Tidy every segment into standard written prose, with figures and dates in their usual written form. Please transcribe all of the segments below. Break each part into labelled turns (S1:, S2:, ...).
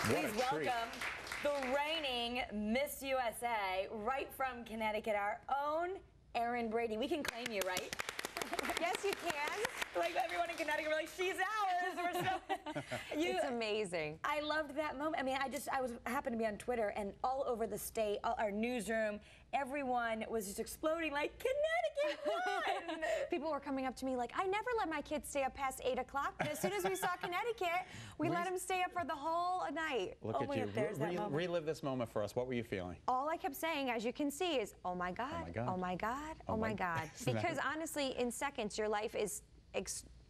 S1: Please welcome the reigning Miss USA, right from Connecticut, our own Erin Brady. We can claim you, right?
S2: Yes, you can.
S1: Like everyone in Connecticut, we're like, she's ours. We're so
S2: it's amazing.
S1: I loved that moment. I mean, I happened to be on Twitter, and all over the state, our newsroom, everyone was just exploding like, Connecticut won!
S2: People were coming up to me like, I never let my kids stay up past 8 o'clock, but as soon as we saw Connecticut, we let them stay up for the whole night.
S3: Look at you. Relive this moment for us. What were you feeling?
S2: All I kept saying, as you can see, is, oh my God, oh my God, oh my God. Because honestly, in seconds, your life is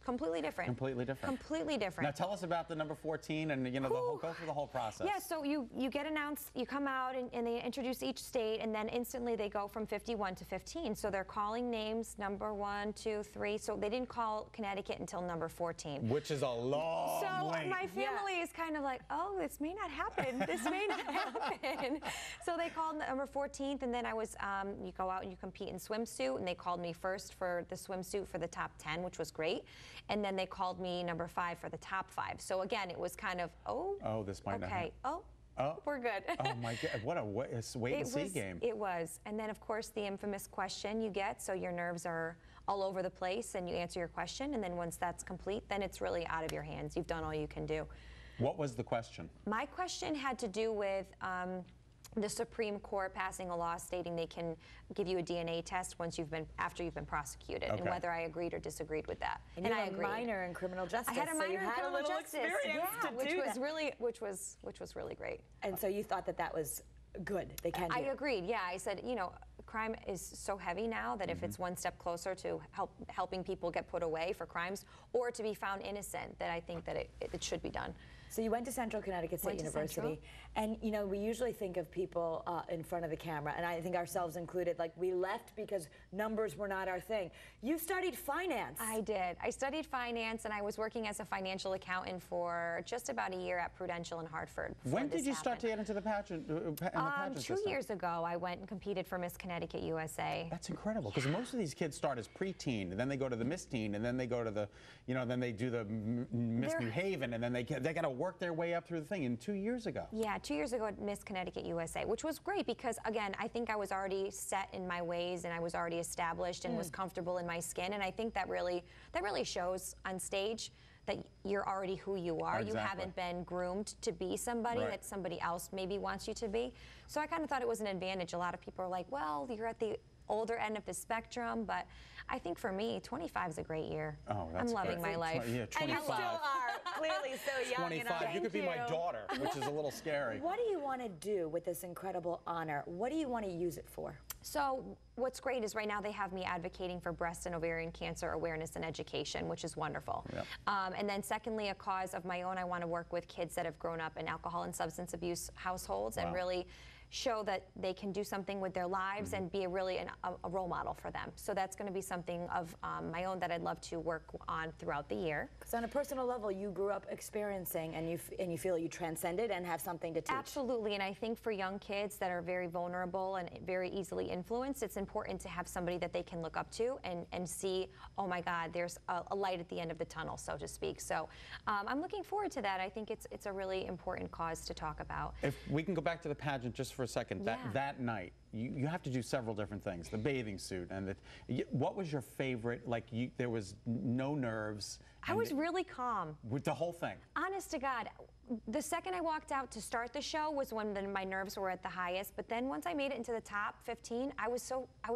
S2: completely different.
S3: Completely different.
S2: Completely different.
S3: Now tell us about the number 14 and go through the whole process.
S2: Yeah, so you get announced, you come out and they introduce each state, and then instantly they go from 51 to 15. So they're calling names number 1, 2, 3. So they didn't call Connecticut until number 14.
S3: Which is a long wait.
S2: So my family is kind of like, oh, this may not happen. This may not happen. So they called number 14th, and then I was, you go out and you compete in swimsuit, and they called me first for the swimsuit for the top 10, which was great. And then they called me number 5 for the top 5. So again, it was kind of,
S3: this might not happen.
S2: We're good.
S3: Oh my God, what a wait and see game.
S2: It was. And then of course the infamous question you get, so your nerves are all over the place and you answer your question, and then once that's complete, then it's really out of your hands. You've done all you can do.
S3: What was the question?
S2: My question had to do with the Supreme Court passing a law stating they can give you a DNA test after you've been prosecuted, and whether I agreed or disagreed with that.
S1: And I agreed. A minor in criminal justice.
S2: I had a minor in criminal justice.
S1: Yeah,
S2: which was really great.
S1: And so you thought that was good. They can do.
S2: I agreed. Yeah, I said, you know, crime is so heavy now that if it's one step closer to helping people get put away for crimes or to be found innocent, that I think that it should be done.
S1: So you went to Central Connecticut State University, and you know, we usually think of people in front of the camera, and I think ourselves included, like we left because numbers were not our thing. You studied finance.
S2: I did. I studied finance, and I was working as a financial accountant for just about a year at Prudential in Hartford.
S3: When did you start to get into the pageant?
S2: 2 years ago, I went and competed for Miss Connecticut USA.
S3: That's incredible, because most of these kids start as preteen, and then they go to the Miss Teen, and then they go to the, then they do the Miss New Haven, and then they got to work their way up through the thing. And 2 years ago. Yeah,
S2: 2 years ago at Miss Connecticut USA, which was great because, again, I think I was already set in my ways and I was already established and was comfortable in my skin, and I think that really shows on stage that you're already who you are.
S3: Exactly.
S2: You haven't been groomed to be somebody that somebody else maybe wants you to be. So I kind of thought it was an advantage. A lot of people are like, well, you're at the older end of the spectrum, but I think for me, 25 is a great year.
S3: Oh, that's
S2: I'm loving my life.
S3: Yeah, 25.
S1: And you still are clearly so young.
S3: 25. You could be my daughter, which is a little scary.
S1: What do you want to do with this incredible honor? What do you want to use it for?
S2: So what's great is right now they have me advocating for breast and ovarian cancer awareness and education, which is wonderful.
S3: Yep.
S2: And then secondly, a cause of my own, I want to work with kids that have grown up in alcohol and substance abuse households and really show that they can do something with their lives and be a role model for them. So that's going to be something of my own that I'd love to work on throughout the year.
S1: Because on a personal level, you grew up experiencing and you feel you transcended and have something to teach.
S2: Absolutely, and I think for young kids that are very vulnerable and very easily influenced, it's important to have somebody that they can look up to and see, oh my God, there's a light at the end of the tunnel, so to speak. So I'm looking forward to that. I think it's a really important cause to talk about.
S3: If we can go back to the pageant just for a second, that night, you have to do several different things. The bathing suit and what was your favorite? Like there was no nerves.
S2: I was really calm.
S3: With the whole thing.
S2: Honest to God, the second I walked out to start the show was when my nerves were at the highest. But then once I made it into the top 15, I was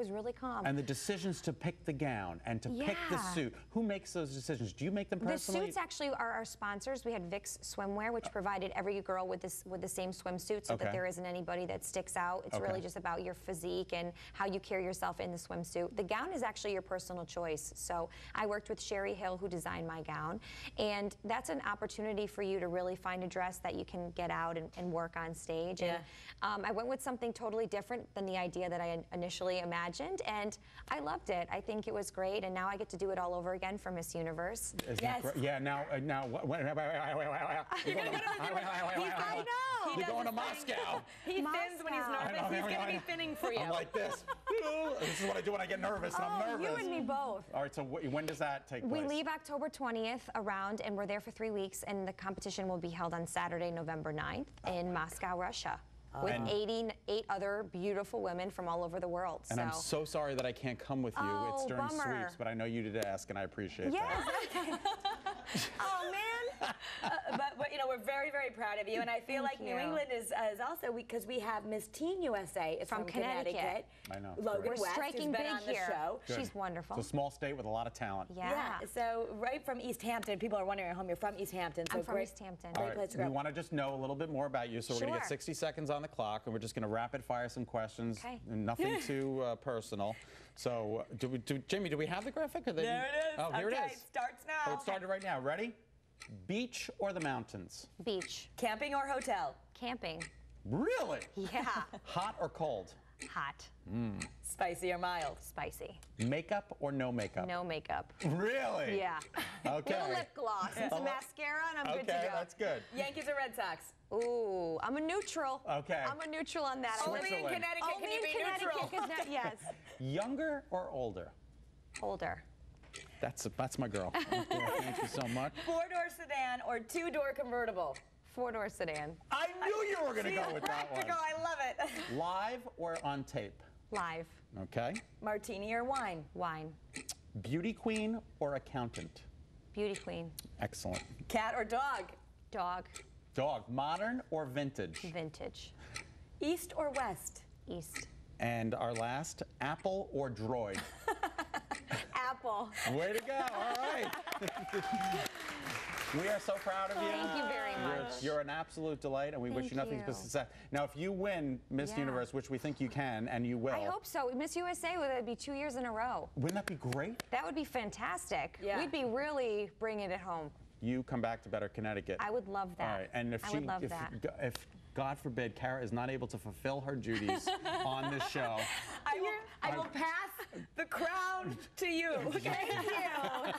S2: really calm.
S3: And the decisions to pick the gown and to pick the suit, who makes those decisions? Do you make them personally?
S2: The suits actually are our sponsors. We had Vicks Swimwear, which provided every girl with the same swimsuit, so that there isn't anybody that sticks out. It's really just about your physique and how you carry yourself in the swimsuit. The gown is actually your personal choice. So I worked with Sherry Hill, who designed my gown, and that's an opportunity for you to really find a dress that you can get out and work on stage. And I went with something totally different than the idea that I initially imagined, and I loved it. I think it was great, and now I get to do it all over again for Miss Universe.
S3: Yeah, now
S1: I know.
S3: You're going to Moscow.
S1: He thins when he's nervous. He's going to be thinning for you.
S3: I'm like this. This is what I do when I get nervous, and I'm nervous.
S2: You and me both.
S3: All right, so when does that take place?
S2: We leave October 20th around, and we're there for 3 weeks, and the competition will be held on Saturday, November 9th in Moscow, Russia. With 88 other beautiful women from all over the world.
S3: And I'm so sorry that I can't come with you. It's during
S2: bummer.
S3: sweeps, but I know you did ask, and I appreciate
S2: Yes,
S3: that.
S2: okay. Oh, man.
S1: But you know, we're very, very proud of you, and I feel like New England is also, because we have Miss Teen USA is from Connecticut.
S3: I know.
S1: Logan
S2: We're
S1: West,
S2: striking
S1: who's been
S2: big
S1: on the
S2: here.
S1: show.
S3: Good.
S2: She's wonderful.
S3: It's a small state with a lot of talent.
S2: Yeah.
S1: So right from East Hampton, people are wondering at home, you're from East Hampton. So
S2: I'm from
S1: great,
S2: East Hampton.
S3: All
S1: Great place to grow.
S3: We want to just know a little bit more about you, so we're going to get
S2: Sure.
S3: 60 seconds on the clock, and we're just going to rapid fire some questions.
S2: Okay.
S3: And nothing too personal. So, Jamie, do we have the graphic? Or
S1: There it is.
S3: Oh, here
S1: okay,
S3: it is.
S1: Starts now.
S3: Oh, it started right now. Ready? Beach or the mountains?
S2: Beach.
S1: Camping or hotel?
S2: Camping.
S3: Really?
S2: Yeah.
S3: Hot or cold?
S2: Hot.
S1: Spicy or mild?
S2: Spicy.
S3: Makeup or no makeup?
S2: No makeup.
S3: Really?
S2: Yeah.
S3: Okay.
S2: Little lip gloss and some mascara, and I'm good to
S3: Okay,
S2: go.
S3: that's good.
S1: Yankees or Red Sox?
S2: Ooh, I'm a neutral.
S3: Okay.
S2: I'm a neutral on that.
S1: Only in
S3: Switzerland.
S1: Connecticut
S2: Only
S1: can you
S2: in
S1: be
S2: Connecticut,
S1: neutral.
S2: 'cause yes.
S3: Younger or older?
S2: Older.
S3: That's my girl. Okay, thank you so much.
S1: Four-door sedan or two-door convertible?
S2: Four-door sedan.
S3: I knew you were going to go with that one.
S1: Practical, I love it.
S3: Live or on tape?
S2: Live.
S3: Okay.
S1: Martini or wine?
S2: Wine.
S3: Beauty queen or accountant?
S2: Beauty queen.
S3: Excellent.
S1: Cat or dog?
S2: Dog.
S3: Dog, modern or vintage?
S2: Vintage.
S1: East or west?
S2: East.
S3: And our last, Apple or Droid?
S1: Apple.
S3: Way to go. All right. We are so proud of you.
S2: Thank you very much.
S3: You're an absolute delight, and we wish
S2: Thank
S3: you nothing
S2: you.
S3: but success. Now, if you win Miss
S2: Yeah.
S3: Universe, which we think you can, and you will,
S2: I hope so. Miss USA would be 2 years in a row.
S3: wouldn't that be great?
S2: That would be fantastic.
S1: Yeah.
S2: We'd be really bringing it home.
S3: You come back to better Connecticut.
S2: I would love that.
S3: All right, and
S2: I would love that.
S3: if God forbid Kara is not able to fulfill her duties on this show,
S1: I will pass the crown to you.
S2: Thank you.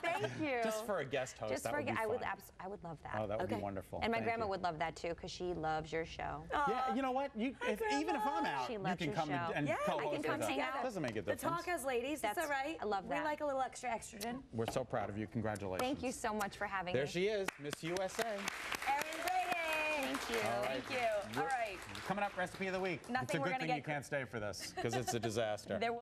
S2: Thank you.
S3: just for a guest host,
S2: Just
S3: that
S2: for
S3: would be
S2: I would
S3: fun.
S2: I would love that.
S3: Oh, that would be
S1: Okay.
S3: wonderful.
S2: And my
S3: Thank
S2: grandma
S3: you.
S2: would love that too, because she loves your show.
S3: Yeah, you know what? Even if I'm out,
S2: She
S3: you
S2: loves
S3: can
S2: your
S3: come
S2: show.
S3: and
S1: Yeah, I
S3: co-host
S2: can come
S3: with us.
S2: hang out.
S3: Doesn't make a
S1: The
S3: difference.
S1: talk as ladies, that's all right.
S2: I love that.
S1: We like a little extra estrogen.
S3: We're so proud of you. Congratulations.
S2: Thank you so much for having
S3: There
S2: me.
S3: she is, Miss USA.
S1: Erin Brady.
S2: Thank you.
S3: All right.
S1: Thank you. All right.
S3: Coming up, recipe of the week.
S1: Nothing
S3: It's a
S1: we're
S3: good
S1: gonna
S3: thing
S1: get
S3: you can't stay for this because it's a disaster.
S1: There